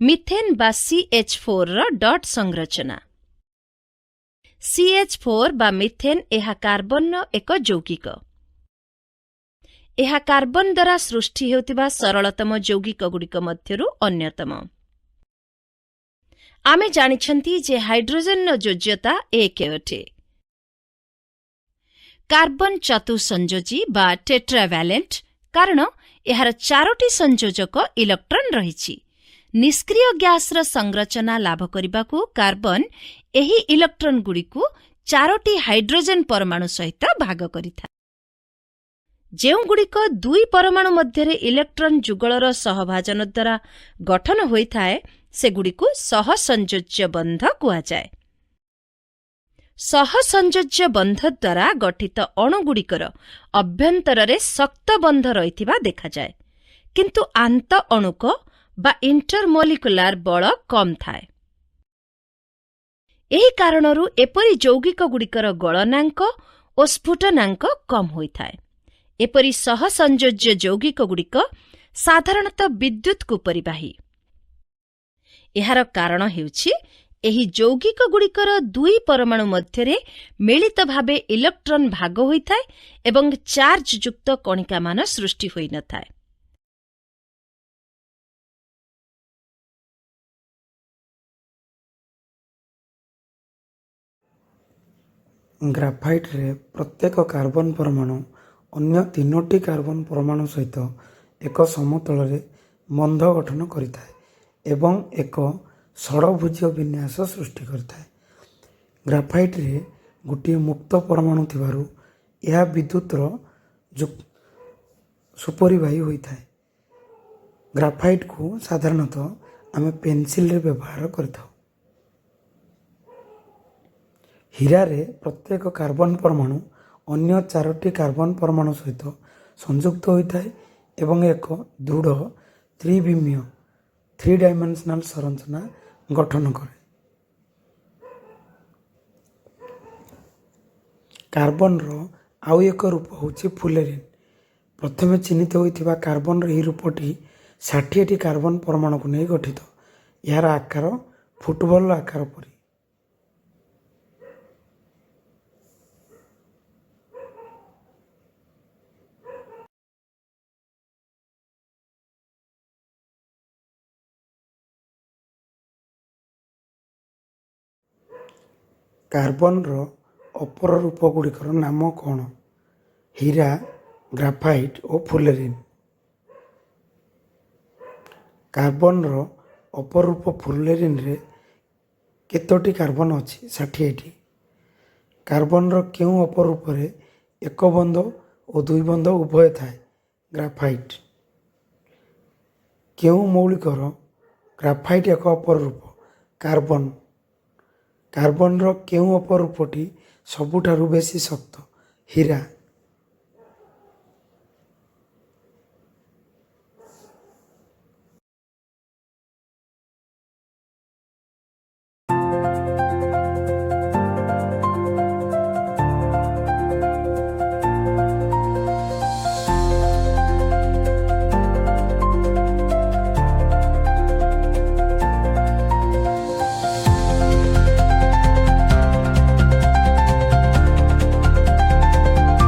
Methane बा CH4 रो dot संरचना। CH4 बा मिथेन एहा कार्बन रो एक यौगिक। एहा कार्बन द्वारा सृष्टि हेउतिबा सरलतम यौगिक गुड़िक मध्यरु अन्यतम। आमे जानिछंती जे हाइड्रोजन रो योज्यता 1 अटे। कार्बन चतुसंयोजी बा टेट्रावैलेंट कारण एहार 4टी संयोजक इलेक्ट्रॉन रहिछि। निष्क्रिय गैस रो संरचना लाभ करिबाकू कार्बन एही इलेक्ट्रॉन गुड़िकू 4टी हाइड्रोजन परमाणु सहित भाग करिथा। जेउ गुड़िक 2 परमाणु मध्यरे इलेक्ट्रॉन जुगलर सहभाजन द्वारा गठन होइथाए से गुड़िकू सहसंयोज्य बंध कुआ जाए। सहसंयोज्य बंध द्वारा गठित अणुगुड़िकर अभ्यंतରରେ शक्त बंध रहिथिबा देखा जाए, किंतु आंत अणुक बा इंटरमोलिकुलार बल कम थाए। एही कारणरू एपरि यौगिक गुड़िकर गलनांक और स्फुटनांक कम होइथाए। एपरि सहसंयोज्य यौगिक गुड़िक साधारणतः विद्युत को परिबाही। एहार कारण हेउछि एही यौगिक गुड़िकर 2 परमाणु मध्यरे मिलित भावे इलेक्ट्रॉन भाग होइथाए एवं चार्ज युक्त कणिका मान सृष्टि होई न थाए। ग्राफाइट रे प्रत्येक कार्बन परमाणु अन्य 3टी कार्बन परमाणु सहित एक समतल रे बंध गठन करिथाए एवं एक षड़भुज विन्यास सृष्टि करिथाए। ग्राफाइट रे गोटे मुक्त परमाणु थिबारु यह विद्युत रो सुपरिवाही होइथाए। ग्राफाइट को साधारणतः आमे पेंसिल रे व्यवहार करथाउ। हीरा रे प्रत्येक कार्बन परमाणु अन्य 4टी कार्बन परमाणु सहित संयुक्त होइथाए एवं एक दृढ़ त्रिविमीय 3 डायमेंशनल संरचना गठन करे। कार्बन रो आउ एक रूप होछि फुलेरिन। प्रथमे चिन्हित होइथिबा कार्बन रो एही रूपटी 60टी कार्बन परमाणु को नै गठित। यार आकार फुटबॉल आकार परि। कार्बन रो अपर रूप गुड़िकर नाम कौन? हीरा, ग्राफाइट और फुलेरिन। कार्बन रो अपर रूप फुलेरिन रे केतोटी कार्बन अछि? 60टी। कार्बन रो केउ अपर रूप रे एक बंध और 2 बंध उभय थाए? ग्राफाइट। केउ मौलिकर ग्राफाइट एक अपर रूप? कार्बन। कार्बन रो केउ अपर रूपटी सबुठारु बेसी शक्त? हीरा।